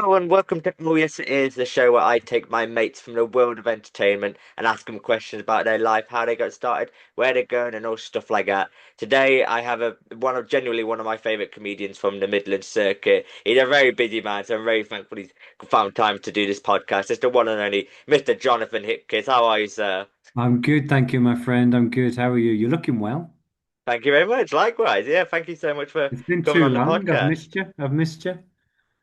Hello and welcome to Oh Yes It Is, the show where I take my mates from the world of entertainment and ask them questions about their life, how they got started, where they're going, and all stuff like that. Today I have a genuinely one of my favorite comedians from the Midlands circuit. He's a very busy man, so I'm very thankful he's found time to do this podcast. It's the one and only Mr. Jonathan Hipkiss. How are you, sir? I'm good, thank you, my friend. I'm good. How are you? You're looking well. Thank you very much. Likewise, yeah, thank you so much for It's been coming too on the long. I've podcast. missed you. I've missed you.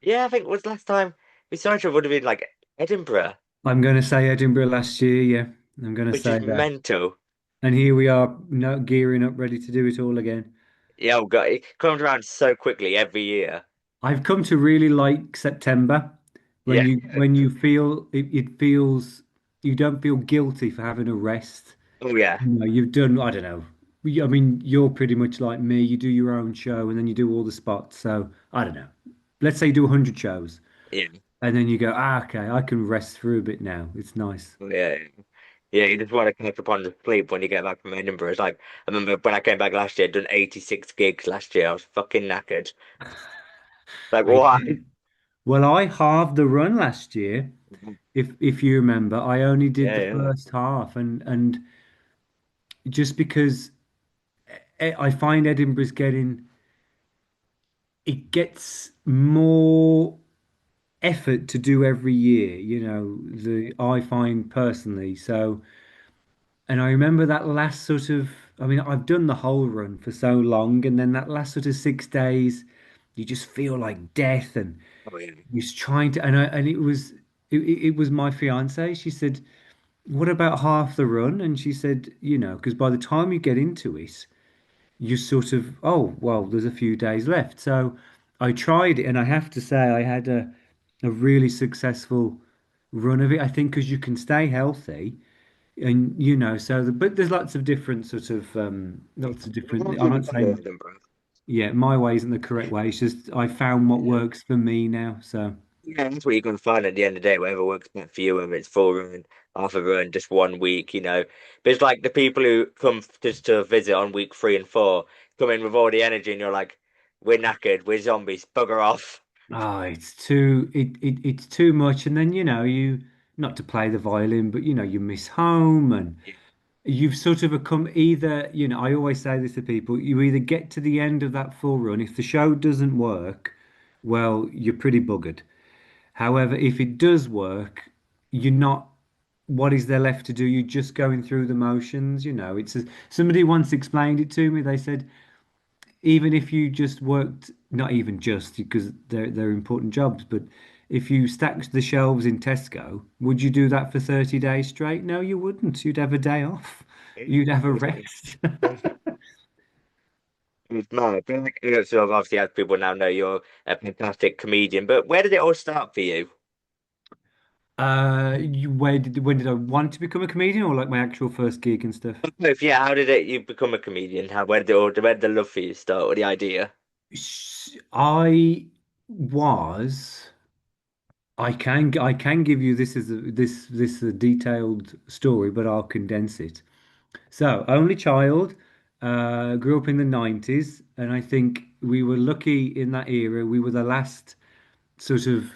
Yeah, I think it was last time we saw each other would have been like Edinburgh, I'm going to say Edinburgh last year. Yeah, I'm going to which is say that. mental. And here we are, now gearing up, ready to do it all again. Yeah, oh God, it comes around so quickly every year. I've come to really like September when Yeah. you feel it feels you don't feel guilty for having a rest. Oh yeah. You know, you've done, I don't know. I mean, you're pretty much like me. You do your own show and then you do all the spots. So I don't know. Let's say you do 100 shows. Yeah. And then you go, okay, I can rest through a bit now. It's nice. Yeah. Yeah, you just want to catch up on the sleep when you get back from Edinburgh. It's like I remember when I came back last year, I'd done 86 gigs last year. I was fucking knackered. Like I what? did. Well, I halved the run last year. If you remember, I only did Yeah, the yeah. first half, and just because I find Edinburgh's getting it gets more effort to do every year, the I find personally. So, and I remember that last sort of, I mean, I've done the whole run for so long, and then that last sort of 6 days, you just feel like death, and Oh yeah. he's trying to, and it was my fiance. She said, "What about half the run?" And she said, because by the time you get into it, you sort of, oh, well, there's a few days left. So I tried it, and I have to say, I had a really successful run of it. I think because you can stay healthy, and but there's lots of different lots of different. I'm not saying, Edinburgh. yeah, my way isn't the correct way. It's just I found what Yeah. works for me now. So. Yeah, that's what you're gonna find at the end of the day, whatever works best for you, whether it's full run, half a run, just 1 week. But it's like the people who come just to visit on week 3 and 4 come in with all the energy, and you're like, we're knackered, we're zombies, bugger off. Oh, it's too much. And then, you not to play the violin, but you miss home and Yeah. you've sort of become either, I always say this to people, you either get to the end of that full run. If the show doesn't work, well, you're pretty buggered. However, if it does work, you're not, what is there left to do? You're just going through the motions, somebody once explained it to me. They said, even if you just worked, not even just because they're important jobs, but if you stacked the shelves in Tesco, would you do that for 30 days straight? No, you wouldn't. You'd have a day off. You'd have a rest. It's mad. But like, so obviously, as people now know, you're a fantastic comedian. But where did it all start for you? When did I want to become a comedian or like my actual first gig and stuff? If yeah, how did it you become a comedian? Where did the love for you start? Or the idea? I was. I can give you this as this a detailed story, but I'll condense it. So, only child, grew up in the 90s, and I think we were lucky in that era. We were the last sort of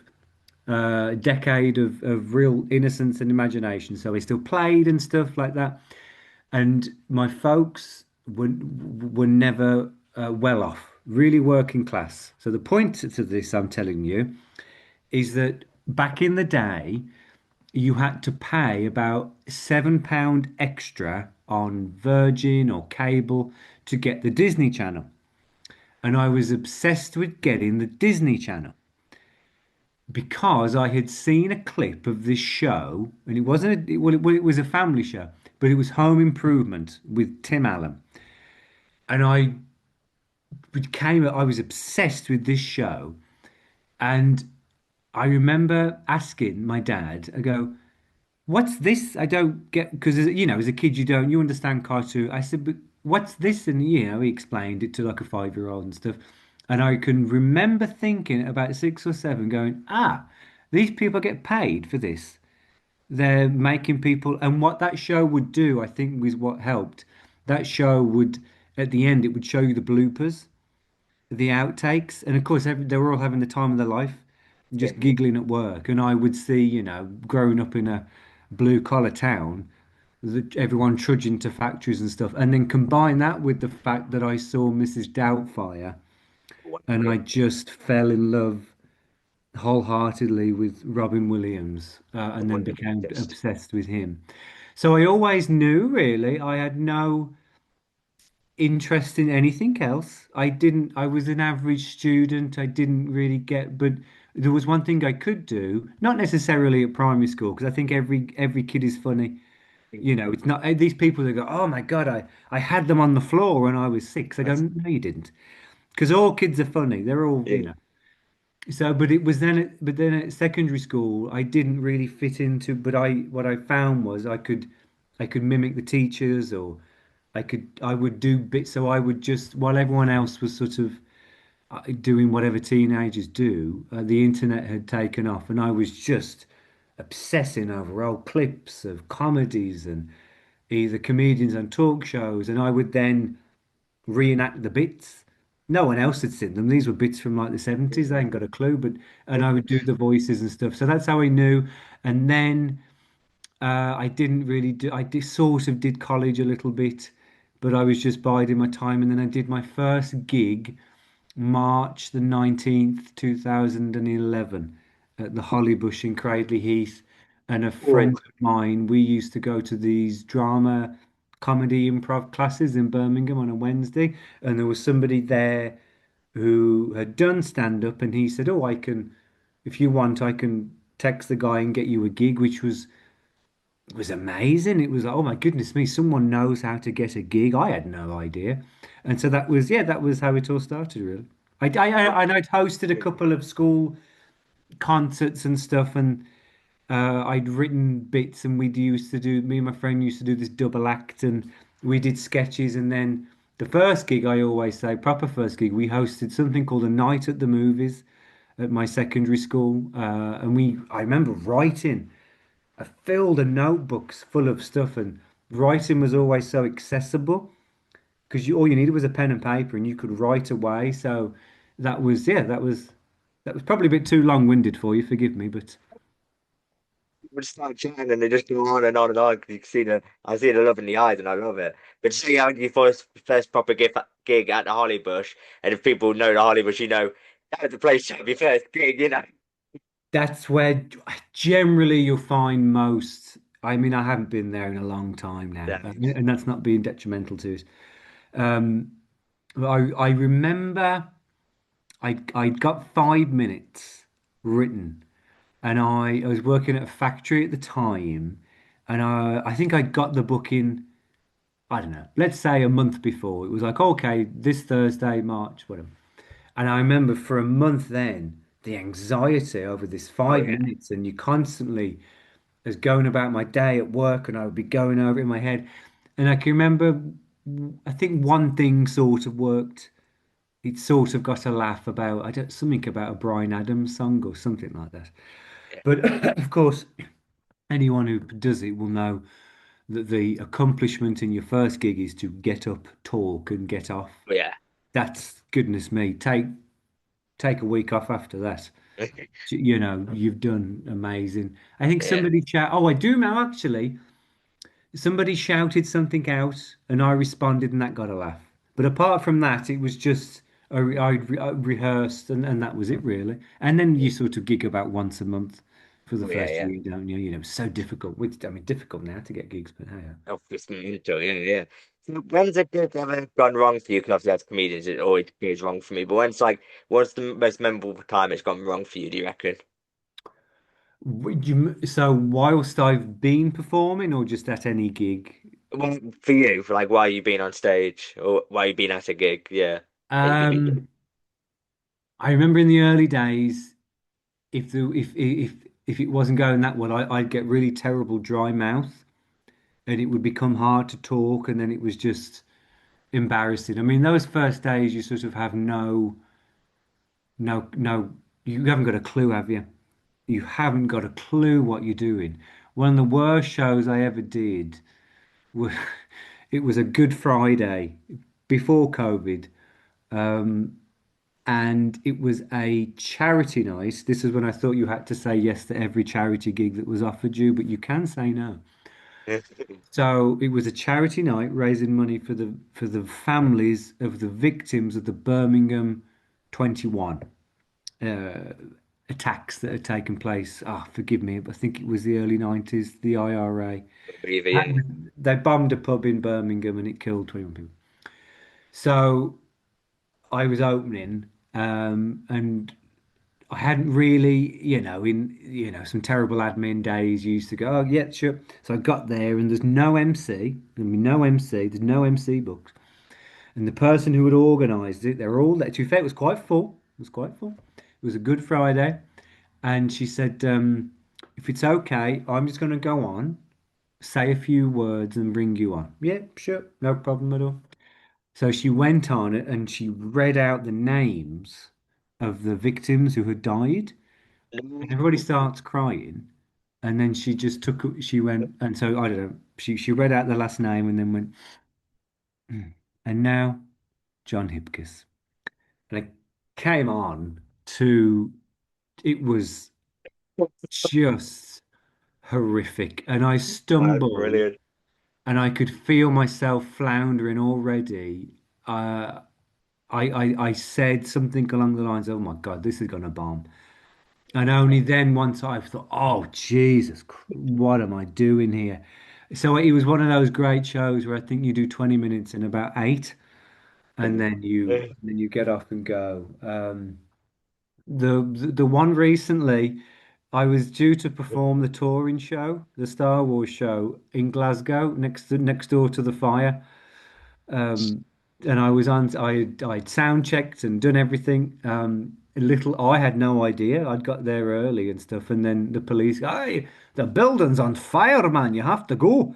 decade of real innocence and imagination. So we still played and stuff like that. And my folks were never well off, really working class. So the point to this, I'm telling you, is that back in the day, you had to pay about £7 extra on Virgin or cable to get the Disney Channel. And I was obsessed with getting the Disney Channel because I had seen a clip of this show, and it wasn't well, it was a family show, but it was Home Improvement with Tim Allen. And I was obsessed with this show. And I remember asking my dad, I go, what's this? I don't get because as a kid you understand cartoon. I said, but what's this? And he explained it to like a 5-year-old and stuff. And I can remember thinking about 6 or 7, going, these people get paid for this. They're making people, and what that show would do, I think, was what helped. That show would, at the end, it would show you the bloopers, the outtakes, and of course, they were all having the time of their life. Yeah. just giggling at work. And I would see, growing up in a blue collar town, everyone trudging to factories and stuff. And then combine that with the fact that I saw Mrs. Doubtfire Wow. and I just fell in love wholeheartedly with Robin Williams, and then What an became artist. obsessed with him. So I always knew, really, I had no interest in anything else. I was an average student. I didn't really get, but there was one thing I could do, not necessarily at primary school, because I think every kid is funny. It's not these people that go, "Oh my God, I had them on the floor when I was 6." I go, That's, "No, you didn't." Because all kids are funny. They're all, yeah. So, but it was then, but then at secondary school, I didn't really fit into. But what I found was I could mimic the teachers, or I would do bits. So I would just, while everyone else was sort of doing whatever teenagers do, the internet had taken off, and I was just obsessing over old clips of comedies and either comedians on talk shows, and I would then reenact the bits. No one else had seen them. These were bits from like the 70s. They ain't got a clue, but and I would do the voices and stuff. So that's how I knew. And then I didn't really do. I did, sort of did college a little bit, but I was just biding my time. And then I did my first gig March the 19th, 2011, at the Hollybush in Cradley Heath. And a Oh, friend of mine, we used to go to these drama, comedy, improv classes in Birmingham on a Wednesday. And there was somebody there who had done stand up, and he said, "Oh, if you want, I can text the guy and get you a gig," which was amazing. It was like, oh my goodness me, someone knows how to get a gig. I had no idea. And so that was, yeah, that was how it all started, really. And I'd hosted a couple of school concerts and stuff, and I'd written bits, and me and my friend used to do this double act, and we did sketches. And then the first gig, I always say, proper first gig, we hosted something called a night at the movies at my secondary school. I remember writing. I filled the notebooks full of stuff, and writing was always so accessible because all you needed was a pen and paper, and you could write away. So that was probably a bit too long-winded for you. Forgive me, but we just start chatting and they just go on and on and on because you can see I see the love in the eyes and I love it. But see how you first proper gig at the Holly Bush, and if people know the Holly Bush, that was the place to have your first gig. that's where generally you'll find most. I mean, I haven't been there in a long time now, Nice. and that's not being detrimental to it. Um, I remember I got 5 minutes written. And I was working at a factory at the time, and I think I got the book in, I don't know, let's say a month before. It was like, okay, this Thursday, March, whatever. And I remember for a month then, the anxiety over this Oh five yeah. minutes, and you constantly as going about my day at work, and I would be going over it in my head. And I can remember, I think one thing sort of worked. It sort of got a laugh about, I don't, something about a Bryan Adams song or something like that. Yeah. But of course, anyone who does it will know that the accomplishment in your first gig is to get up, talk, and get off. But yeah. That's goodness me. Take a week off after that. You've done amazing. I think Yeah. somebody shout. Oh, I do know actually. Somebody shouted something out, and I responded, and that got a laugh. But apart from that, it was just I rehearsed, and that was it really. And then you sort of gig about once a month for the Oh yeah, first yeah. year, don't you? So difficult. Which I mean, difficult now to get gigs, but hey. Oh, just mental, yeah, yeah. So when's a gig ever gone wrong for you? Because obviously as comedians it always goes wrong for me. But what's the most memorable time it's gone wrong for you, do you reckon? So whilst I've been performing, or just at any gig, Well, for you, for like why you been on stage or why you been at a gig, yeah. That you could be um, I remember in the early days, if it wasn't going that well, I'd get really terrible dry mouth, and it would become hard to talk, and then it was just embarrassing. I mean, those first days, you sort of have no, you haven't got a clue, have you? You haven't got a clue what you're doing. One of the worst shows I ever did was it was a Good Friday before COVID. and it was a charity night. This is when I thought you had to say yes to every charity gig that was offered you, but you can say no. So it was a charity night raising money for the families of the victims of the Birmingham 21 uh, attacks that had taken place. Ah, forgive me, but I think it was the early 90s, the IRA. Either, yeah. They bombed a pub in Birmingham and it killed 21 people. So I was opening, and I hadn't really, in some terrible admin days, you used to go, oh yeah, sure. So I got there, and there's no MC. There'll be no MC. There's no MC books. And the person who had organised it, they were all there. To be fair, it was quite full. It was quite full. It was a Good Friday, and she said, if it's okay, I'm just going to go on, say a few words, and bring you on. Yeah, sure, no problem at all. So she went on it and she read out the names of the victims who had died, and everybody starts crying. And then she went, and so I don't know, she read out the last name and then went, "Hmm. And now John Hipkiss." And it came on to, it was just horrific. And I That's stumbled brilliant. and I could feel myself floundering already. Uh, I said something along the lines, "Oh my God, this is gonna bomb." And only then once I thought, "Oh Jesus, what am I doing here?" So it was one of those great shows where I think you do 20 minutes in about eight, and then you get off and go. The one recently, I was due to perform the touring show, the Star Wars show in Glasgow, next door to the fire. And I was on. I'd sound checked and done everything. I had no idea. I'd got there early and stuff, and then the police, "Hey, the building's on fire, man. You have to go."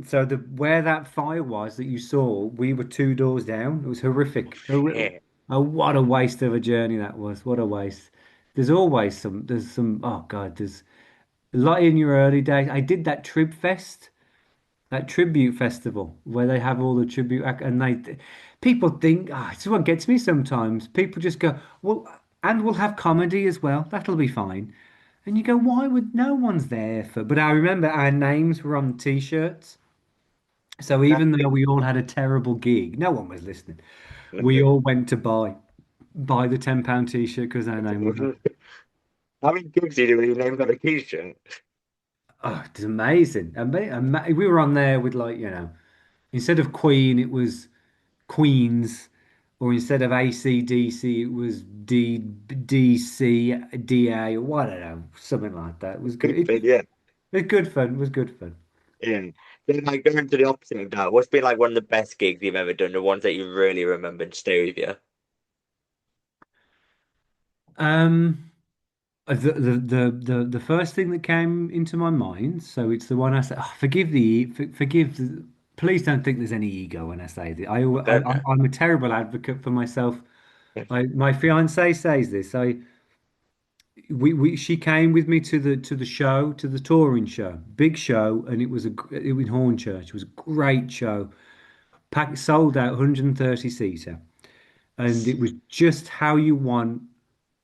So the where that fire was that you saw, we were two doors down. It was horrific. Shit. Oh, what a waste of a journey that was. What a waste. There's some. Oh God, there's a lot in your early days. I did that Trib Fest, that tribute festival where they have all the and people think, it's what gets me sometimes. People just go, well, and we'll have comedy as well. That'll be fine. And you go, why would no one's there for? But I remember our names were on t-shirts. So even though we all had a terrible gig, no one was listening. We all went to buy the £10 t-shirt because our name was on. How many gigs do you do with your name on a t-shirt? Oh, it's amazing. We were on there with like, instead of Queen, it was Queens, or instead of AC/DC, it was DCDA, or what, I don't know, something like that. It was good. Good thing, yeah. It was good fun. It was good fun. Yeah. Then like going to the opposite of that, what's been like one of the best gigs you've ever done, the ones that you really remember and stay with you? Um, the first thing that came into my mind, so it's the one I said, oh, please don't think there's any ego when I say this. Okay. I'm a terrible advocate for myself. My fiance says this. She came with me to the show, to the touring show, big show, and it was Hornchurch. It was a great show, packed, sold out, 130 seater, and it was just how you want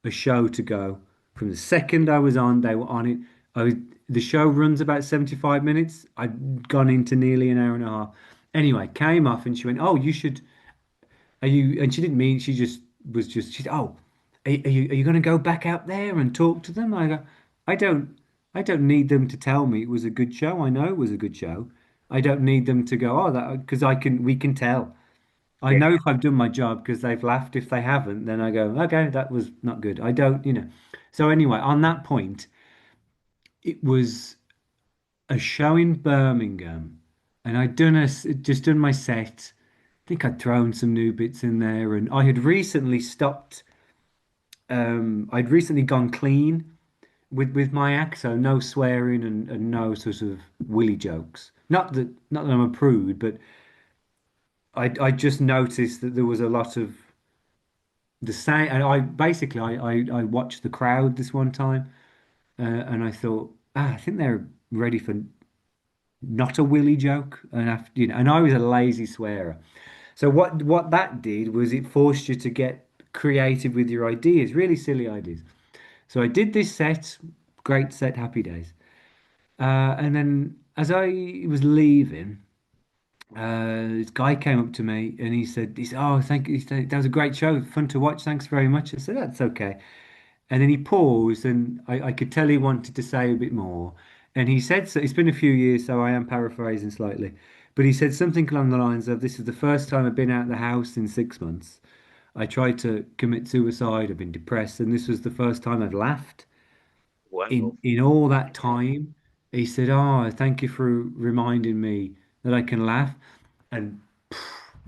a show to go. From the second I was on, they were on it. The show runs about 75 minutes. I'd gone into nearly an hour and a half. Anyway, came off and she went, "Oh, you should. Are you?" And she didn't mean. She just was just. She said, "Oh, are you going to go back out there and talk to them?" I go, "I don't. I don't need them to tell me it was a good show. I know it was a good show. I don't need them to go, oh, that because I can. We can tell. I Yeah. know if I've done my job because they've laughed. If they haven't, then I go, okay, that was not good. I don't. So anyway, on that point, it was a show in Birmingham, and just done my set. I think I'd thrown some new bits in there, and I had recently stopped. I'd recently gone clean with my act, so no swearing and no sort of willy jokes. Not that I'm a prude, but I just noticed that there was a lot of the same. And I watched the crowd this one time, and I thought, I think they're ready for not a willy joke, and and I was a lazy swearer. So what that did was it forced you to get creative with your ideas, really silly ideas. So I did this set, great set, happy days. And then as I was leaving, this guy came up to me and he said, "Oh, thank you. He said, that was a great show, fun to watch. Thanks very much." I said, "That's okay." And then he paused, and I could tell he wanted to say a bit more. And he said, so it's been a few years, so I am paraphrasing slightly, but he said something along the lines of, "This is the first time I've been out of the house in 6 months. I tried to commit suicide. I've been depressed, and this was the first time I've laughed Wow. in all that Yeah. time." He said, "Oh, thank you for reminding me that I can laugh." And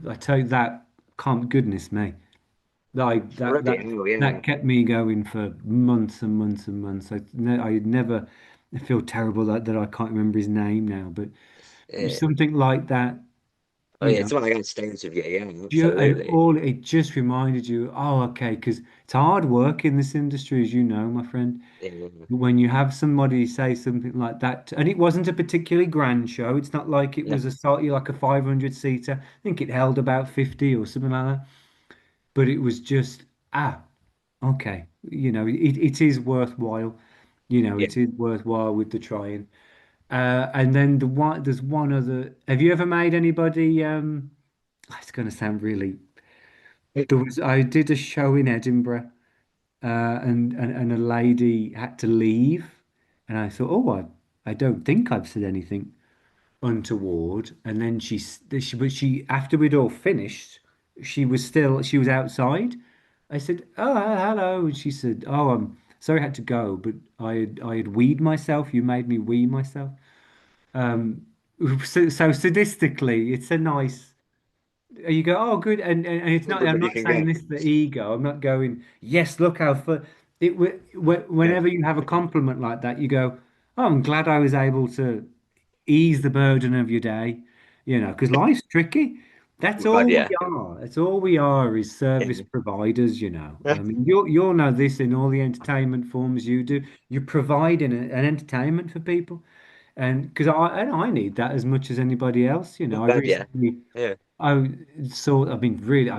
I tell you that, can't goodness me, like Bloody hell, yeah. that kept me going for months and months and months. I'd never I feel terrible that I can't remember his name now, but Yeah. something like that, Oh you yeah, know. someone like that stays with you, yeah, And absolutely. all it just reminded you, oh, okay, because it's hard work in this industry, as you know, my friend. Yeah. When you have somebody say something like that, and it wasn't a particularly grand show. It's not like it No, was a slightly like a 500 seater. I think it held about 50 or something like that. But it was just, ah, okay, it is worthwhile. yeah. It is worthwhile with the trying. And then there's one other. Have you ever made anybody? It's going to sound really. I did a show in Edinburgh, and a lady had to leave, and I thought, oh, I don't think I've said anything untoward. And then but she, after we'd all finished, she was outside. I said, "Oh, hello," and she said, "Oh, I'm sorry I had to go, but I had weed myself. You made me wee myself." Um, so sadistically, it's a nice. You go, "Oh, good," and it's not. I'm Everybody not can saying get. this for ego. I'm not going, "Yes, look how fun." Yeah. Whenever you have a compliment like that, you go, "Oh, I'm glad I was able to ease the burden of your day," because life's tricky. That's Oh God, all we yeah. are. That's all we are is service Yeah. providers. I mean, you'll know this in all the entertainment forms you do. You're providing an entertainment for people, and I need that as much as anybody else. Oh I God, yeah. recently Yeah. I saw. I mean, really,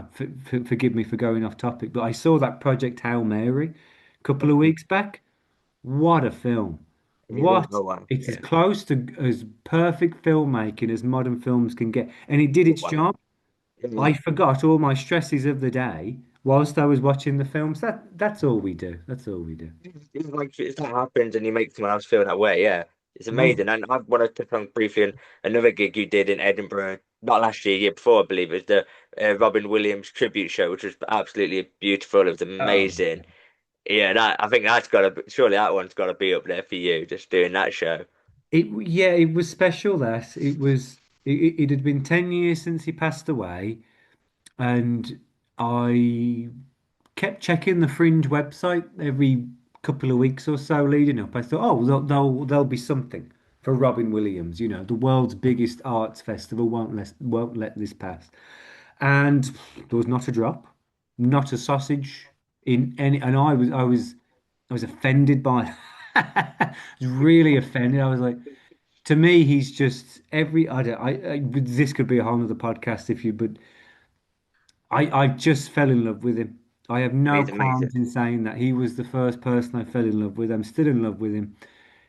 forgive me for going off topic, but I saw that Project Hail Mary a couple of weeks back. What a film. Yeah. What? Oh wow. It's as Yeah. close to as perfect filmmaking as modern films can get. And it did Oh its wow. job. Yeah. I forgot all my stresses of the day whilst I was watching the films. That's all we do. That's all we do. It's like if that happens and you make someone else feel that way, yeah, it's Mm. amazing. And I want to touch on briefly on another gig you did in Edinburgh, not last year, year before, I believe. It was the Robin Williams tribute show, which was absolutely beautiful. It was Oh, amazing. Yeah, that I think that's got to surely that one's got to be up there for you, just doing that show. yeah, it was special that it had been 10 years since he passed away, and I kept checking the Fringe website every couple of weeks or so leading up. I thought, oh, there'll be something for Robin Williams. The world's biggest arts festival won't let this pass. And there was not a drop, not a sausage in any. And I was offended by. I was really offended. I was like, to me, he's just every. I don't. This could be a whole other podcast if you, but I just fell in love with him. I have no He's amazing. qualms in saying that he was the first person I fell in love with. I'm still in love with him.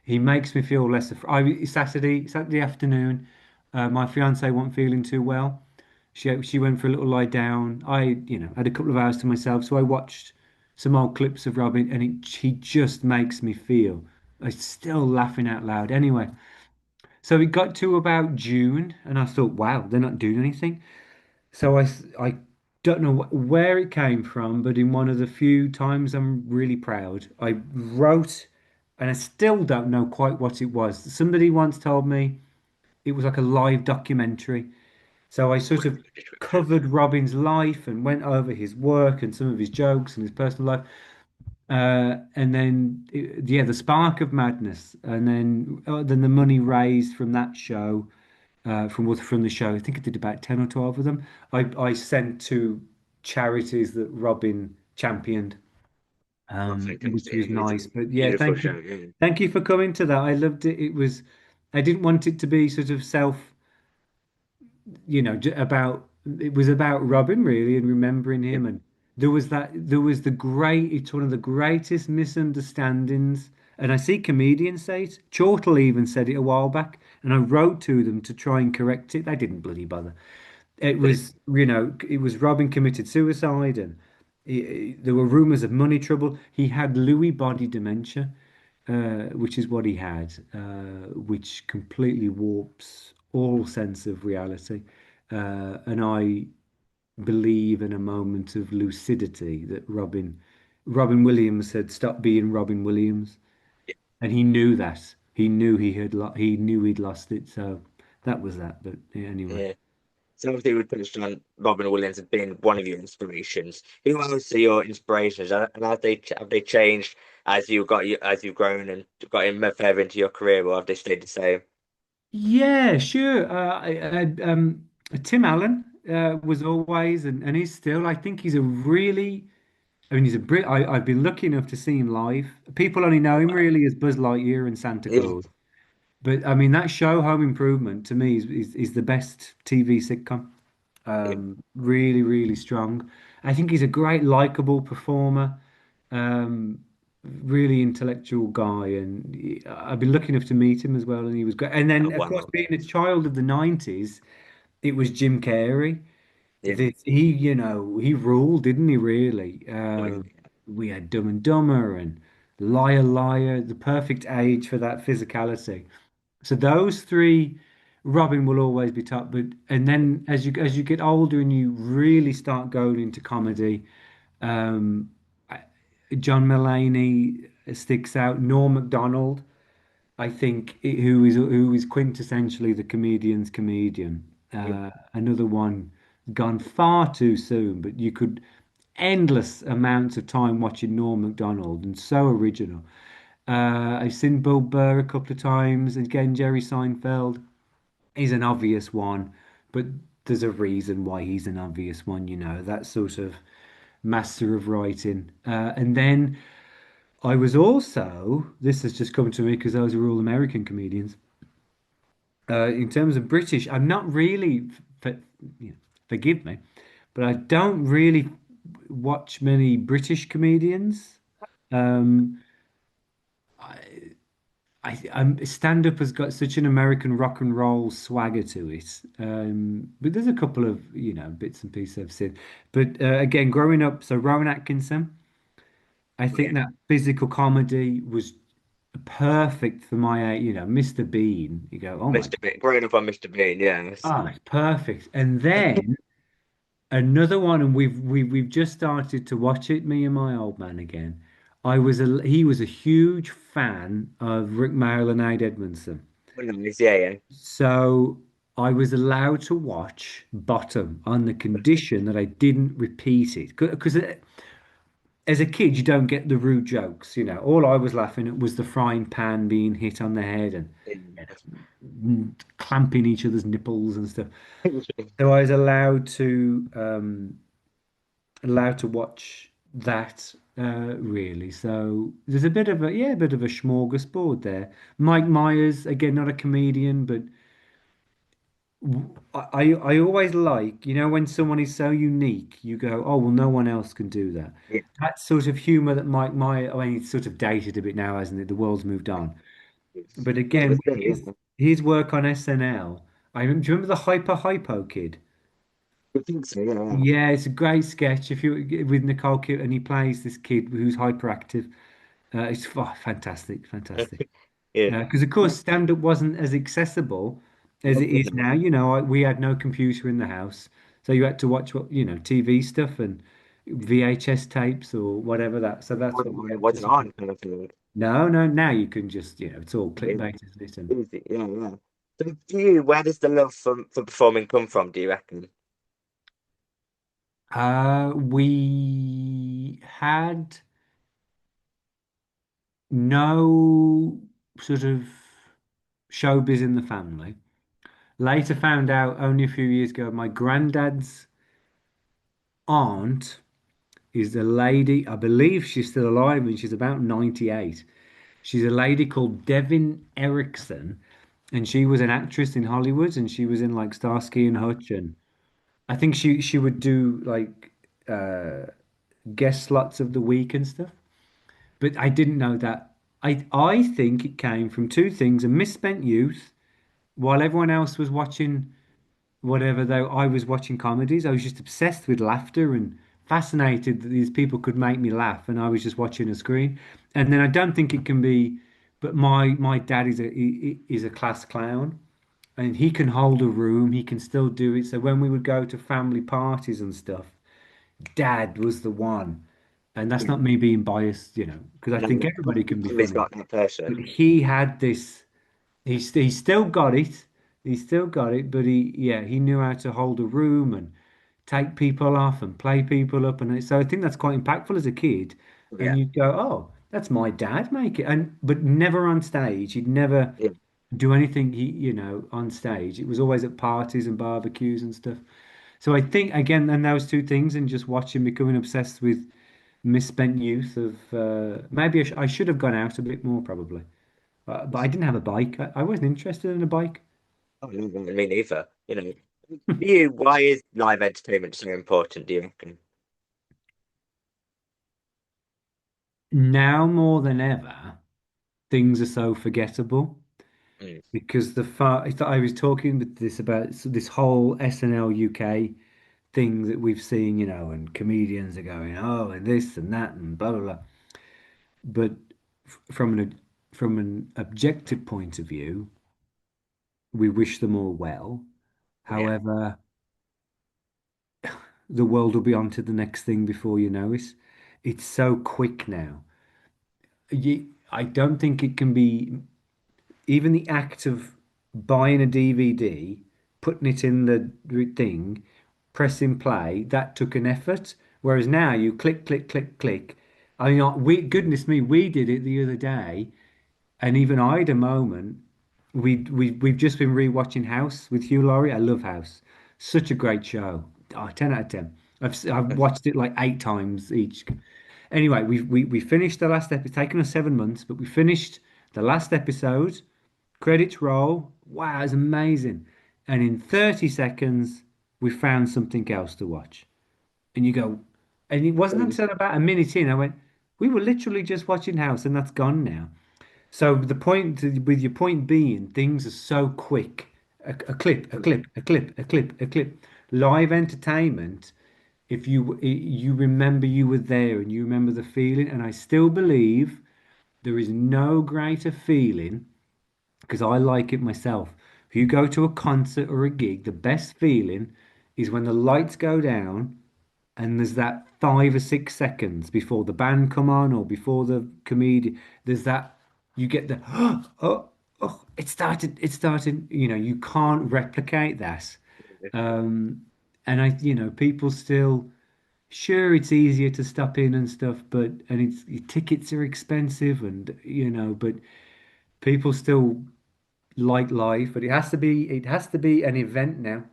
He makes me feel less. Saturday afternoon, my fiance wasn't feeling too well. She went for a little lie down. I had a couple of hours to myself, so I watched some old clips of Robin, and he just makes me feel. I'm still laughing out loud. Anyway, so it got to about June, and I thought, wow, they're not doing anything. So I don't know where it came from, but in one of the few times I'm really proud, I wrote, and I still don't know quite what it was. Somebody once told me it was like a live documentary. So I sort of Good description. covered Robin's life and went over his work and some of his jokes and his personal life. And then, yeah, the spark of madness, and then the money raised from that show, from the show. I think I did about 10 or 12 of them. I sent to charities that Robin championed, Oh, which fantastic. was It's a nice. But yeah, beautiful show. Yeah. thank you for coming to that. I loved it. I didn't want it to be sort of about. It was about Robin really and remembering Yeah. him. there was the great, it's one of the greatest misunderstandings. And I see comedians say it. Chortle even said it a while back, and I wrote to them to try and correct it. They didn't bloody bother. It was, it was Robin committed suicide, and there were rumors of money trouble. He had Lewy body dementia, which is what he had, which completely warps all sense of reality. And I believe in a moment of lucidity that Robin Williams had stopped being Robin Williams, and he knew that. He knew he'd lost it. So that was that. But yeah, anyway. Yeah. So obviously we touched on Robin Williams as being one of your inspirations. Who else are your inspirations, and have they changed as you've grown and got in further into your career, or have they stayed the same? Yeah, sure. Tim Allen was always and he's still. I think he's a really. I mean, he's a Brit. I've been lucky enough to see him live. People only know him Wow. really as Buzz Lightyear and Santa Yeah, Claus. But I mean, that show, Home Improvement, to me is the best TV sitcom. yeah, Really, really strong. I think he's a great, likable performer. Um, really intellectual guy, and I've been lucky enough to meet him as well, and he was great. And oh, then, of course, wow. being a child of the '90s, it was Jim Carrey. Yeah, This he ruled, didn't he? Really. oh, yeah, We had Dumb and Dumber and Liar Liar, the perfect age for that physicality. So those three, Robin will always be top. But and then as you get older and you really start going into comedy, um, I- John Mulaney sticks out. Norm Macdonald, I think, who is quintessentially the comedian's comedian. yeah, Another one gone far too soon, but you could endless amounts of time watching Norm Macdonald and so original. I've seen Bill Burr a couple of times. Again, Jerry Seinfeld is an obvious one, but there's a reason why he's an obvious one, that sort of master of writing. And then I was also, this has just come to me because those are all American comedians. In terms of British, I'm not really, for, you know, forgive me, but I don't really watch many British comedians. Um, stand up has got such an American rock and roll swagger to it. But there's a couple of, bits and pieces I've seen. But again, growing up, so Rowan Atkinson, I oh, yeah. think that physical comedy was perfect for my, Mr. Bean. You go, oh my, Mr. Bean, growing up on Mr. Bean, yes. it's perfect. And then another one, and we've just started to watch it, me and my old man again. He was a huge fan of Rick Mayall and Ade Edmondson. Oh, nice, yeah, yeah. So I was allowed to watch Bottom on the condition that I didn't repeat it. Because as a kid, you don't get the rude jokes, All I was laughing at was the frying pan being hit on the head and clamping each other's nipples and stuff. So I was allowed to watch that really. So there's a bit of a bit of a smorgasbord there. Mike Myers, again, not a comedian, but I always like, when someone is so unique, you go, oh, well, no one else can do that. Yeah, That sort of humor that Mike Myers, I mean, it's sort of dated a bit now, hasn't it? The world's moved on. yes. But Yeah, again, but with still, yeah. his work on SNL, do you remember the Hypo Kid? I think so, yeah, yeah. Yeah, it's a great sketch. If you with Nicole Kidman, and he plays this kid who's hyperactive. It's fantastic, fantastic. Yeah. Because of course, stand-up wasn't as accessible as Oh, it is no. now. We had no computer in the house, so you had to watch TV stuff and VHS tapes or whatever that. So that's what we It had to wasn't sort of. on kind of thing. No, no. Now you can just, it's all Yeah, clickbait, isn't it? And easy. Yeah, yeah. So for you, where does the love for performing come from, do you reckon? we had no sort of showbiz in the family. Later found out only a few years ago, my granddad's aunt is a lady, I believe she's still alive and she's about 98. She's a lady called Devin Erickson, and she was an actress in Hollywood and she was in like Starsky and Hutch. And I think she would do like guest slots of the week and stuff. But I didn't know that. I think it came from two things: a misspent youth, while everyone else was watching whatever, though I was watching comedies. I was just obsessed with laughter and fascinated that these people could make me laugh, and I was just watching a screen. And then I don't think it can be, but my dad is a class clown, and he can hold a room. He can still do it. So when we would go to family parties and stuff, dad was the one. And that's Yeah. not me being biased, because I No, think everybody can be Tommy's funny. got that person. But he had this. He still got it. He still got it, but he knew how to hold a room and take people off and play people up, and so I think that's quite impactful as a kid. And Yeah. you'd go, "Oh, that's my dad make it," and but never on stage. He'd never Yeah. do anything on stage. It was always at parties and barbecues and stuff. So I think again, and those two things, and just watching, becoming obsessed with misspent youth of maybe I should have gone out a bit more probably. But I didn't have a bike. I wasn't interested in a bike. Oh, no, me neither. For you, why is live entertainment so important, do you reckon? Now more than ever, things are so forgettable Mm. because I was talking with this about this whole SNL UK thing that we've seen, and comedians are going, oh, and this and that and blah blah blah. But from an objective point of view, we wish them all well. Yeah. However, the world will be on to the next thing before you know it. It's so quick now. I don't think it can be even the act of buying a DVD, putting it in the thing, pressing play, that took an effort. Whereas now you click, click, click, click. I mean, goodness me, we did it the other day, and even I had a moment. We've just been rewatching House with Hugh Laurie. I love House. Such a great show. Oh, 10 out of 10. I've watched it like 8 times each. Anyway, we finished the last episode. It's taken us 7 months, but we finished the last episode. Credits roll. Wow, it's amazing. And in 30 seconds, we found something else to watch. And you go, and it wasn't Mm. until about a minute in, I went, we were literally just watching House, and that's gone now. So the point, with your point being, things are so quick. A clip, a clip, a clip, a clip, a clip. Live entertainment, if you remember you were there and you remember the feeling, and I still believe there is no greater feeling because I like it myself. If you go to a concert or a gig, the best feeling is when the lights go down and there's that 5 or 6 seconds before the band come on or before the comedian. There's that you get the oh, oh, it started, it started. You can't replicate that. Um, and people still. Sure, it's easier to stop in and stuff, but tickets are expensive, and but people still like live, but it has to be an event now.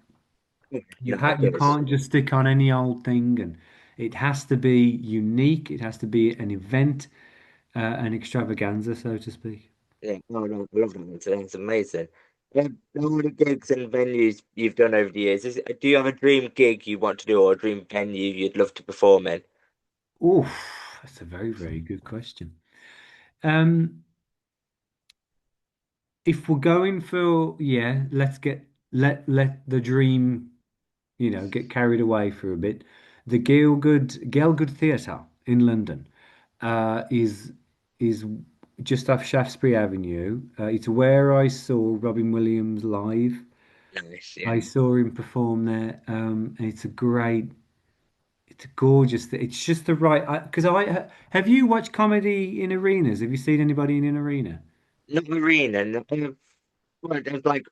You No, you it is. can't just stick on any old thing, and it has to be unique. It has to be an event, an extravaganza, so to speak. Yeah, no, no, I love that. It's amazing. All the gigs and venues you've done over the years, do you have a dream gig you want to do or a dream venue you'd love to perform in? Oof, that's a very, very good question. Um, if we're going for, yeah, let the dream, get carried away for a bit. The Gaelgood Theatre in London is just off Shaftesbury Avenue. It's where I saw Robin Williams live. Nice, I yeah. saw him perform there, and it's a gorgeous. It's just the right. Because have you watched comedy in arenas? Have you seen anybody in an arena? Not Marina, no, well, there's like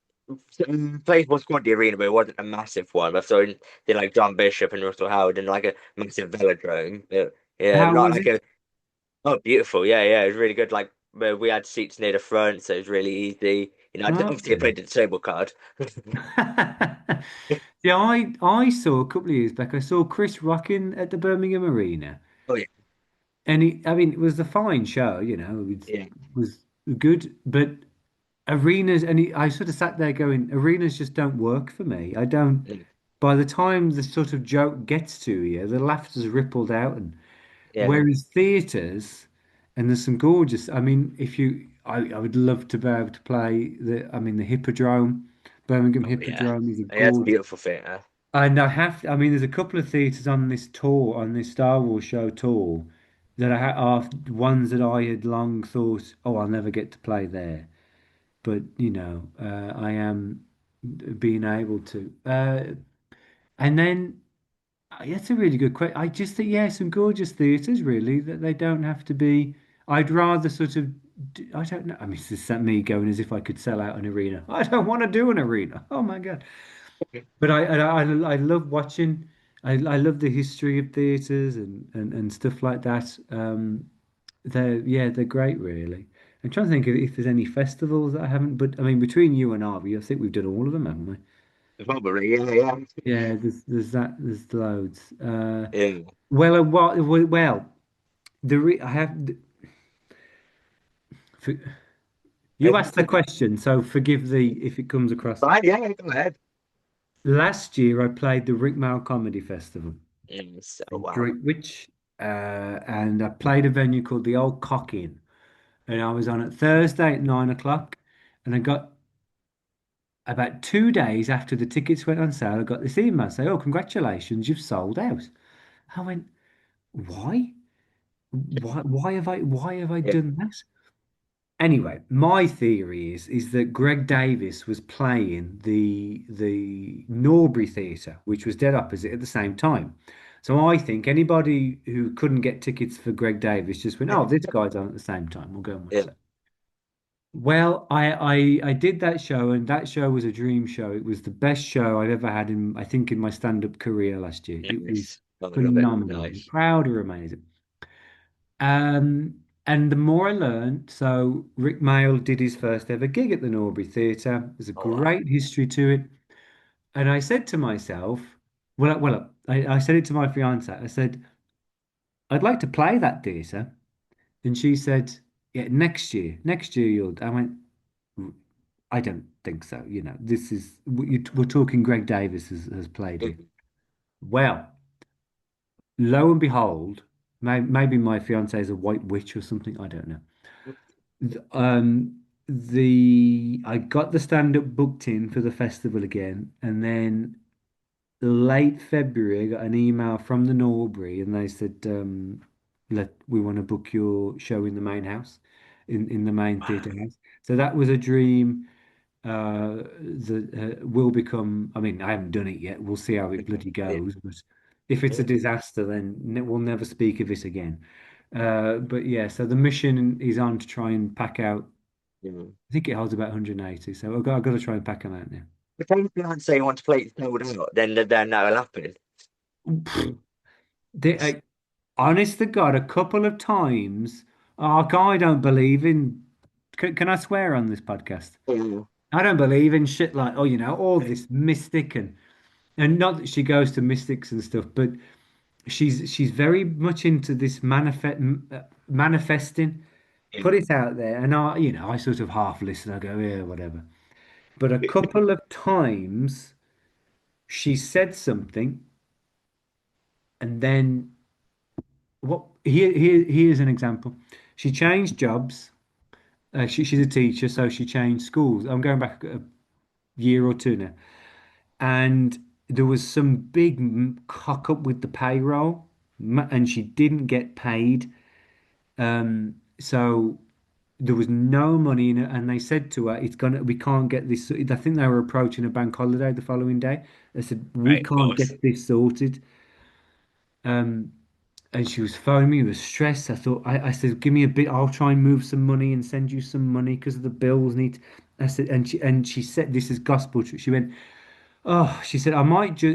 place was called the arena, but it wasn't a massive one. I've seen like John Bishop and Russell Howard in like a massive velodrome. Yeah, How not was like it? a oh beautiful. Yeah, yeah, it was really good. Like we had seats near the front, so it was really easy. Obviously I Okay. played the table card. Yeah, I saw a couple of years back. I saw Chris Rockin at the Birmingham Arena, Oh yeah, and I mean, it was a fine show. yeah. Was good, but arenas, and I sort of sat there going, arenas just don't work for me. I don't. Mm. By the time the sort of joke gets to you, the laughter's rippled out, and Yeah. whereas theatres, and there's some gorgeous. I mean, if you, I would love to be able to play I mean, the Hippodrome, Birmingham Oh yeah. Hippodrome is a Yeah, it's a gorgeous. beautiful theatre. And I mean, there's a couple of theatres on this tour, on this Star Wars show tour, that are ones that I had long thought, oh, I'll never get to play there. But, I am being able to. And then, that's a really good question. I just think, yeah, some gorgeous theatres, really, that they don't have to be. I'd rather sort of, I don't know. I mean, it's just me going as if I could sell out an arena. I don't want to do an arena. Oh my God. But I love watching. I love the history of theatres and stuff like that. They're great, really. I'm trying to think if there's any festivals that I haven't. But I mean, between you and Arby, I think we've done all of them, haven't we? Probably, yeah, yeah. Yeah, there's loads. Yeah. Well, the re I have for, you asked the question, so forgive the if it comes across. Fine, yeah, go ahead. Last year, I played the Rickmail Comedy Festival Yes. Oh in wow. Droitwich, and I played a venue called the Old Cock Inn, and I was on it Thursday at 9 o'clock, and I got about 2 days after the tickets went on sale, I got this email saying, "Oh, congratulations, you've sold out." I went, "Why? Why have I Yeah. done that?" Anyway, my theory is that Greg Davis was playing the Norbury Theatre, which was dead opposite at the same time. So I think anybody who couldn't get tickets for Greg Davis just went, "Oh, this guy's on at the same time. We'll go and watch Yeah. that." Well, I did that show, and that show was a dream show. It was the best show I've ever had in, I think, in my stand-up career last year. It was Yes. I love it. phenomenal. I'm Nice. proud or amazing. And the more I learned, so Rick Mayall did his first ever gig at the Norbury Theatre. There's a Oh wow. great history to it. And I said to myself, I said it to my fiance. I said, I'd like to play that theatre. And she said, yeah, next year you'll. I went, I don't think so. This is, we're talking Greg Davis has played here. Mhm. Well, lo and behold, maybe my fiance is a white witch or something. I don't know. The I got the stand up booked in for the festival again, and then late February, I got an email from the Norbury, and they said, "Let we want to book your show in the main house, in the main theatre Wow. house." So that was a dream that will become. I mean, I haven't done it yet. We'll see how it bloody Yeah. goes. But if it's a Yeah. disaster, then we'll never speak of it again. But yeah, so the mission is on to try and pack out. Yeah. I think it holds about 180, so I've got to try and pack them out now. If any clients say you want to play it sold out, then that'll happen. They, honest to God, a couple of times, oh, I don't believe in. Can I swear on this podcast? Yeah. I don't believe in shit like, oh, all this mystic and not that she goes to mystics and stuff, but she's very much into this manifesting. Put Yeah. it out there, and I sort of half listen. I go, yeah, whatever. But a couple of times she said something, and then here's an example. She changed jobs. She's a teacher, so she changed schools. I'm going back a year or two now, and there was some big cock up with the payroll, and she didn't get paid. So there was no money in it, and they said to her, "It's gonna, we can't get this." I think they were approaching a bank holiday the following day. They said, "We Right, of can't course. get this sorted." Um, and she was phoning me with stress. I said, "Give me a bit. I'll try and move some money and send you some money because of the bills need." I said, and she said, "This is gospel truth." She went, "Oh," she said, I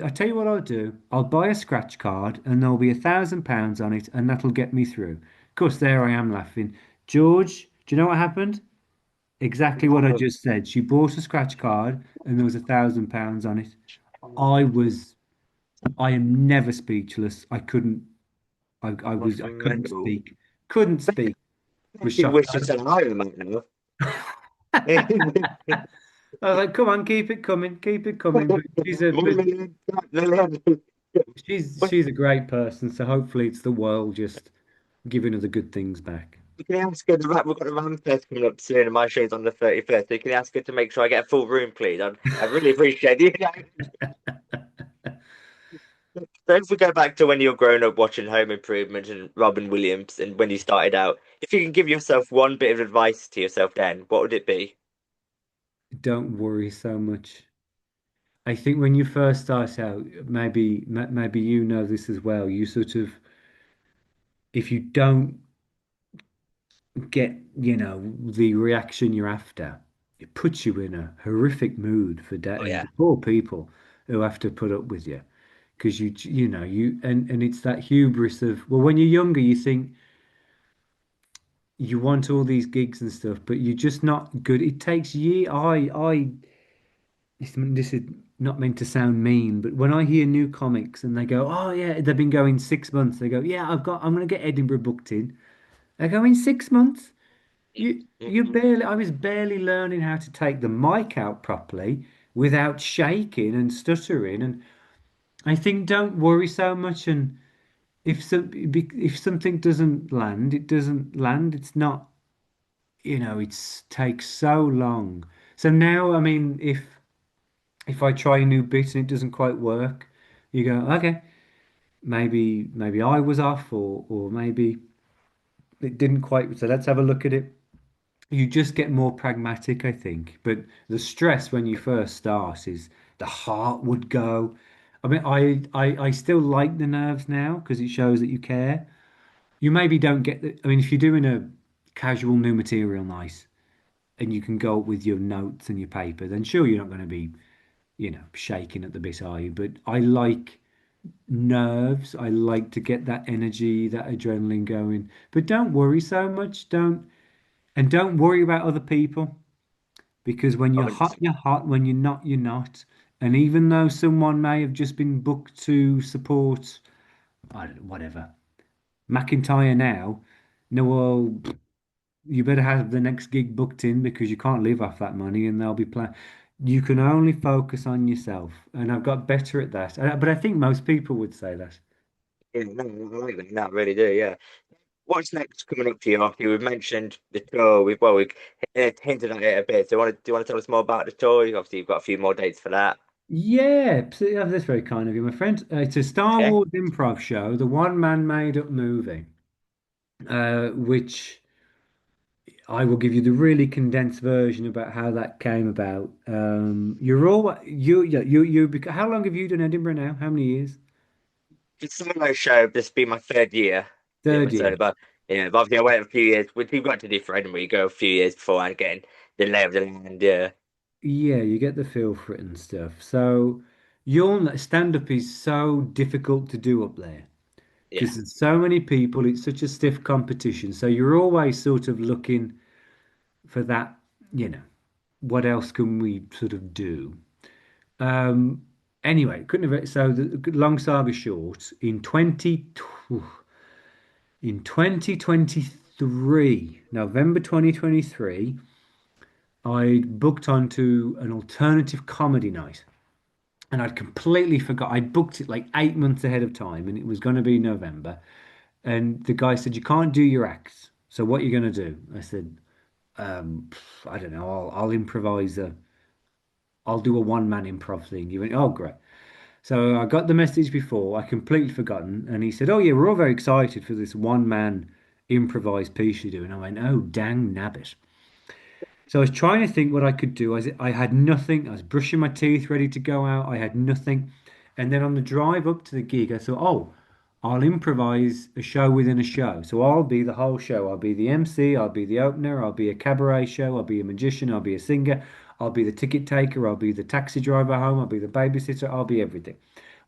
tell you what I'll do. I'll buy a scratch card and there'll be £1,000 on it, and that'll get me through." Of course, there I am laughing. George, do you know what happened? Exactly what I No. just said. She bought a scratch card and there was £1,000 on it. I was, I am never speechless. Must I be couldn't mental. speak. Couldn't speak. Was She shocked. wishes that I might know. I was like, come on, keep it coming, keep it coming. But One million, million. she's a great person, so hopefully it's the world just. giving other good things back. You can ask her, we've got the Ram Fest coming up soon, and my show's on the 31st. So you can ask her to make sure I get a full room, please. I'd really appreciate it. So if we go back to when you were growing up watching Home Improvement and Robin Williams, and when you started out, if you can give yourself one bit of advice to yourself then, what would it be? Don't worry so much. I think when you first start out, maybe you know this as well. You sort of, if you don't get, the reaction you're after, it puts you in a horrific mood for that Oh and yeah. the poor people who have to put up with you. Because and it's that hubris of, well, when you're younger, you think you want all these gigs and stuff, but you're just not good. It takes years. This is not meant to sound mean, but when I hear new comics and they go, oh yeah, they've been going 6 months, they go, yeah, I'm gonna get Edinburgh booked in. I go, in 6 months? Mm-mm. I was barely learning how to take the mic out properly without shaking and stuttering. And I think don't worry so much. And if something doesn't land, it doesn't land. It's not, it's takes so long. So now, I mean, if I try a new bit and it doesn't quite work, you go, okay, maybe I was off, or maybe it didn't quite. So let's have a look at it. You just get more pragmatic, I think. But the stress when you first start is the heart would go. I mean, I still like the nerves now because it shows that you care. You maybe don't get the, I mean, if you're doing a casual new material night and you can go up with your notes and your paper, then sure, you're not going to be, shaking at the bit, are you? But I like nerves. I like to get that energy, that adrenaline going. But don't worry so much. Don't worry about other people. Because when I you're would, hot, you're hot. When you're not, you're not. And even though someone may have just been booked to support, I don't know, whatever, McIntyre now, no, well, you better have the next gig booked in because you can't live off that money and they'll be playing. You can only focus on yourself. And I've got better at that. But I think most people would say that. yeah, no, I like that. No, I really do. Yeah. What's next coming up for you after we've mentioned the tour? We've hinted at it a bit. So do you want to tell us more about the tour? Obviously, you've got a few more dates for that. Yeah, that's very kind of you, my friend. It's a Star Okay. Wars improv show, the one man made up movie, which I will give you the really condensed version about how that came about. You're all you yeah, how long have you done Edinburgh now? How many years? It's a solo show. This will be my third year doing my Third year. solo, but yeah, but obviously I wait a few years. We've got to do for Edinburgh. You go a few years before and getting the lay of the land. Yeah, Yeah, you get the feel for it and stuff. So stand up is so difficult to do up there yeah. because there's so many people. It's such a stiff competition. So you're always sort of looking for that, you know, what else can we sort of do? Um, anyway, couldn't have. So the long saga short, in 2023, November 2023, I booked onto an alternative comedy night. And I'd completely forgot. I'd booked it like 8 months ahead of time, and it was going to be November. And the guy said, "You can't do your acts. So what are you going to do?" I said, "I don't know. I'll improvise a. I'll do a one-man improv thing." He went, "Oh, great." So I got the message before. I completely forgotten, and he said, "Oh yeah, we're all very excited for this one-man improvised piece you're doing." I went, "Oh, dang nabbit." So I was trying to think what I could do. I had nothing. I was brushing my teeth, ready to go out. I had nothing. And then on the drive up to the gig, I thought, oh, I'll improvise a show within a show. So I'll be the whole show. I'll be the MC, I'll be the opener, I'll be a cabaret show, I'll be a magician, I'll be a singer, I'll be the ticket taker, I'll be the taxi driver home, I'll be the babysitter, I'll be everything.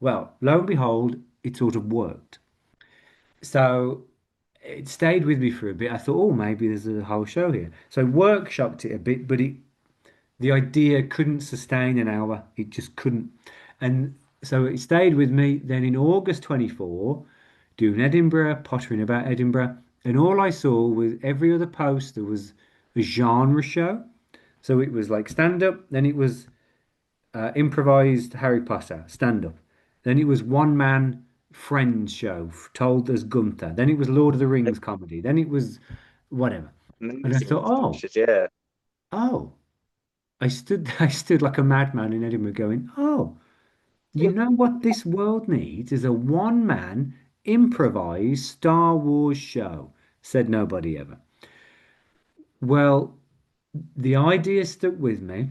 Well, lo and behold, it sort of worked. So it stayed with me for a bit. I thought, oh, maybe there's a whole show here. So I workshopped it a bit, but the idea couldn't sustain an hour. It just couldn't. And so it stayed with me. Then in August 24, doing Edinburgh, pottering about Edinburgh, and all I saw was every other post there was a genre show. So it was like stand up, then it was improvised Harry Potter stand up, then it was one man Friends show, told as Gunther. Then it was Lord of the Rings comedy. Then it was whatever. And I Amazing thought, moustaches, yeah. oh, I stood like a madman in Edinburgh going, oh, you know what this world needs is a one-man improvised Star Wars show, said nobody ever. Well, the idea stuck with me,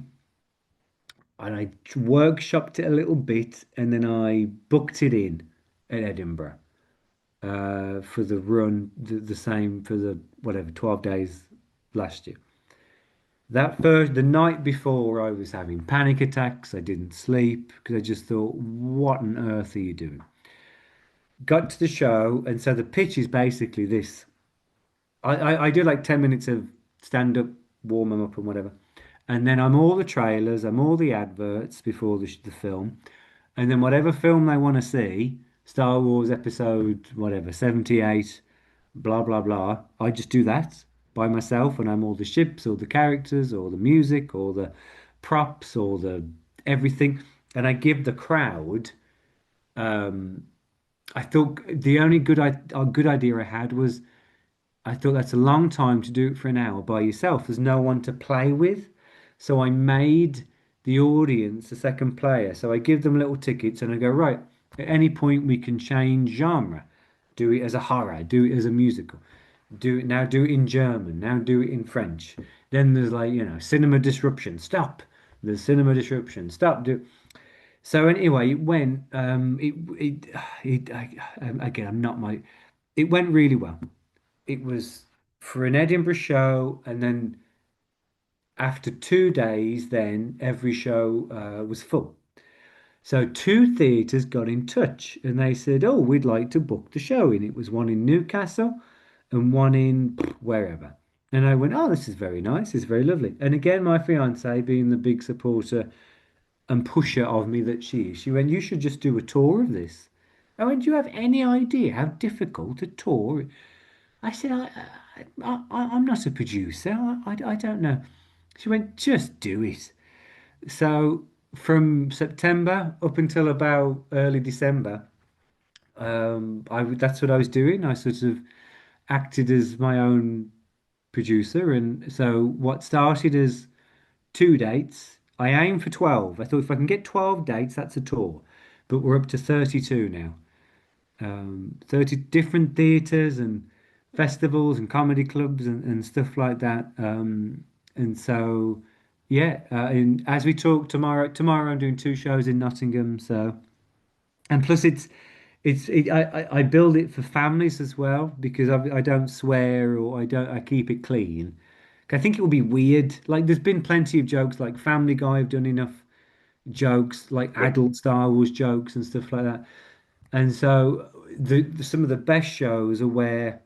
and I workshopped it a little bit, and then I booked it in at Edinburgh for the run, the same for the whatever 12 days last year. The night before, I was having panic attacks. I didn't sleep because I just thought, what on earth are you doing? Got to the show, and so the pitch is basically this. I do like 10 minutes of stand up, warm them up, and whatever. And then I'm all the trailers, I'm all the adverts before the film. And then whatever film they want to see, Star Wars episode, whatever, 78, blah, blah, blah, I just do that by myself. And I'm all the ships, or the characters, or the music, or the props, or the everything. And I give the crowd, um, I thought the only good idea I had was I thought that's a long time to do it for an hour by yourself. There's no one to play with. So I made the audience a second player. So I give them little tickets and I go, right, at any point we can change genre. Do it as a horror, do it as a musical. Do it in German, now do it in French. Then there's like, cinema disruption. Stop. There's cinema disruption. Stop. So anyway, it went again, I'm not my it went really well. It was for an Edinburgh show, and then after 2 days, then every show was full. So two theatres got in touch and they said, "Oh, we'd like to book the show." And it was one in Newcastle and one in wherever. And I went, "Oh, this is very nice. It's very lovely." And again, my fiance, being the big supporter and pusher of me that she is, she went, "You should just do a tour of this." I went, "Do you have any idea how difficult a tour?" I said, I'm not a producer. I don't know. She went, just do it. So from September up until about early December, that's what I was doing. I sort of acted as my own producer. And so what started as 2 dates, I aimed for 12. I thought if I can get 12 dates, that's a tour. But we're up to 32 now. 30 different theatres and festivals and comedy clubs and stuff like that. And so, yeah, and as we talk tomorrow I'm doing two shows in Nottingham. So, and plus I build it for families as well because I don't swear or I keep it clean. I think it would be weird. Like there's been plenty of jokes like Family Guy have done enough jokes like Yeah. adult Star Wars jokes and stuff like that. And so some of the best shows are where,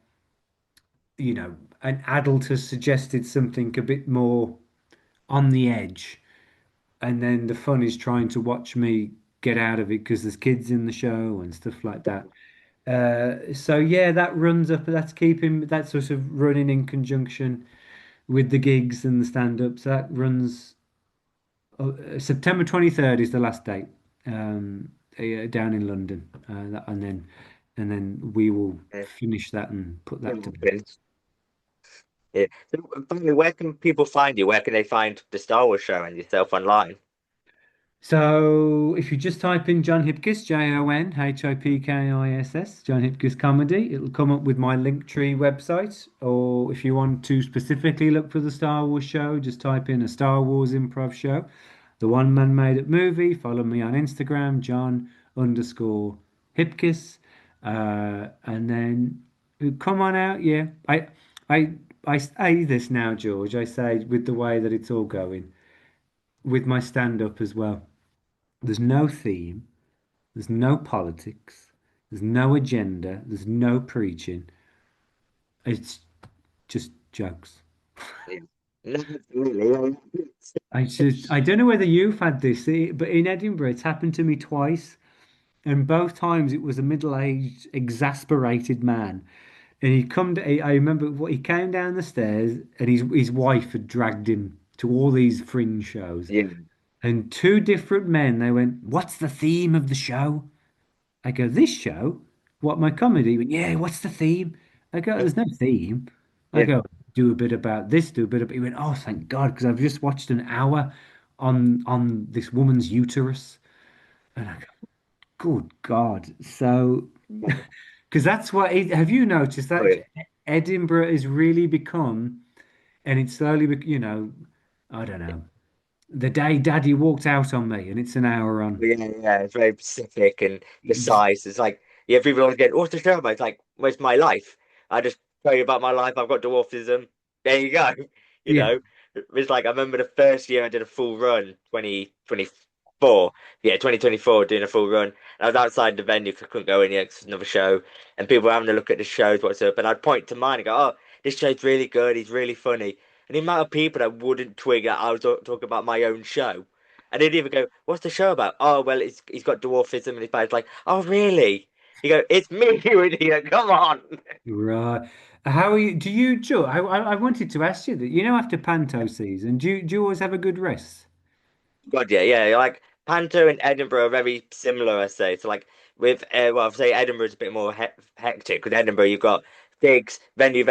an adult has suggested something a bit more on the edge, and then the fun is trying to watch me get out of it because there's kids in the show and stuff like that. So yeah, that's sort of running in conjunction with the gigs and the stand-ups. That runs September 23rd is the last date down in London, and then we will Yeah. finish that and put that to bed. Been- yeah. So, finally, where can people find you? Where can they find the Star Wars show and yourself online? So if you just type in John Hipkiss, JonHipkiss, John Hipkiss Comedy, it'll come up with my Linktree website. Or if you want to specifically look for the Star Wars show, just type in a Star Wars improv show, the one man made up movie. Follow me on Instagram, John_Hipkiss. And then come on out. Yeah. I, I say this now, George. I say with the way that it's all going, with my stand up as well. There's no theme, there's no politics, there's no agenda, there's no preaching. It's just jokes. Yeah. No, absolutely. I don't know whether you've had this, but in Edinburgh, it's happened to me twice, and both times it was a middle-aged, exasperated man. And I remember what he came down the stairs, and his wife had dragged him to all these fringe shows. Yeah. And two different men, they went, "What's the theme of the show?" I go, "This show? what my comedy? He went, yeah, what's the theme? I go, there's no theme. I Yeah. go, do a bit about this, do a bit of. He went, oh, thank God, because I've just watched an hour on this woman's uterus, and I go, good God. So, because that's what. Have you noticed Oh, that yeah. Edinburgh has really become, and it's slowly, I don't know. The day Daddy walked out on me, and it's an hour on. Yeah, yeah, it's very specific and precise. It's like, yeah, people always get, what's the show about? It's like, where's my life? I just tell you about my life. I've got dwarfism. There you go. You Yeah, know, it's like, I remember the first year I did a full run, 2024. Yeah, 2024, doing a full run. And I was outside the venue 'cause I couldn't go in yet 'cause it's another show. And people were having a look at the shows, what's up. And I'd point to mine and go, oh, this show's really good. He's really funny. And the amount of people that wouldn't twig that I was talking about my own show. And he'd even go, "What's the show about?" Oh, well, he's got dwarfism and his dad's like, "Oh, really?" You go, "It's me, you idiot! Come on!" right. How are you? Do you, Joe? I wanted to ask you that. After Panto season, do you always have a good rest? God, yeah, yeah. Like Panto and Edinburgh are very similar, I say. So, like with, well, I'd say Edinburgh's a bit more hectic. With Edinburgh, you've got digs, venue,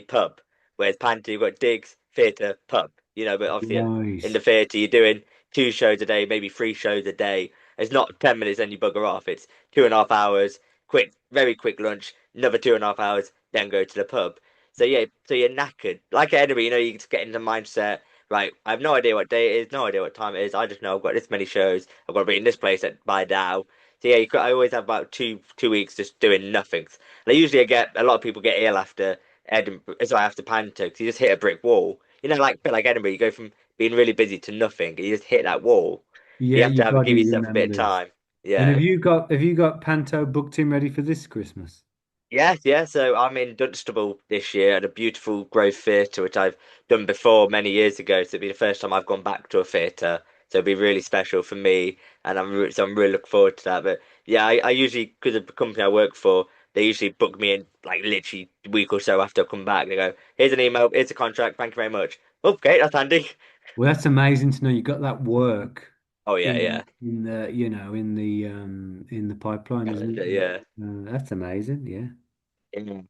pub. Whereas Panto, you've got digs, theatre, pub. But obviously in the Nice. theatre, you're doing 2 shows a day, maybe 3 shows a day. It's not 10 minutes, then you bugger off. It's 2.5 hours, quick, very quick lunch, another 2.5 hours, then go to the pub. So yeah, so you're knackered. Like at Edinburgh, you just get in the mindset. Right, I have no idea what day it is, no idea what time it is. I just know I've got this many shows. I've got to be in this place by now. So yeah, I always have about two weeks just doing nothing. And I usually get a lot of people get ill after Edinburgh, so after Panto, 'cause you just hit a brick wall. Like a bit like Edinburgh, you go from being really busy to nothing. You just hit that wall. You Yeah, have to your give body yourself a bit of remembers. time. And have Yeah. you got have you got Panto booked in ready for this Christmas? Yes, yeah. So I'm in Dunstable this year at a beautiful Grove Theatre, which I've done before many years ago. So it'll be the first time I've gone back to a theatre. So it'll be really special for me, and I'm really looking forward to that. But yeah, I usually, because of the company I work for, they usually book me in like literally a week or so after I come back. They go, "Here's an email, here's a contract, thank you very much." Okay, that's handy. Well, that's amazing to know you got that work Oh yeah, in yeah, in the in the pipeline, isn't calendar, it? yeah. That's amazing. Yeah. Yeah.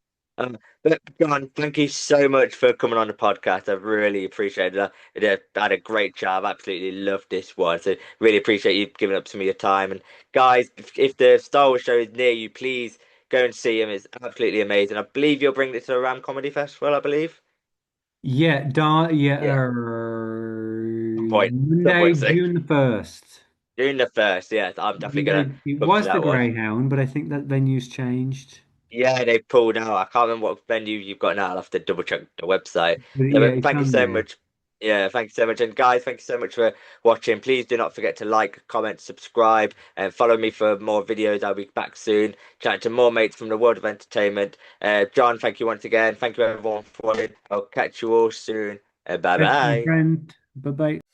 But John, thank you so much for coming on the podcast. I've really appreciated it. I had a great job. Absolutely loved this one. So really appreciate you giving up some of your time. And guys, if the Star Wars show is near you, please go and see him. It's absolutely amazing. I believe you'll bring it to the Ram Comedy Festival, I believe. Yeah, some point. Some Monday, point soon. June the 1st. June the 1st, yeah. I'm definitely gonna It come to was the that one. Greyhound, but I think that venue's changed. Yeah, they pulled out. I can't remember what venue you've got now. I'll have to double check the website. But Yeah, yeah, but it's thank you on so there. much. Yeah, thank you so much. And guys, thank you so much for watching. Please do not forget to like, comment, subscribe, and follow me for more videos. I'll be back soon, chatting to more mates from the world of entertainment. John, thank you once again. Thank you everyone for watching. I'll catch you all soon. Bye Thanks, my bye. friend. Bye bye.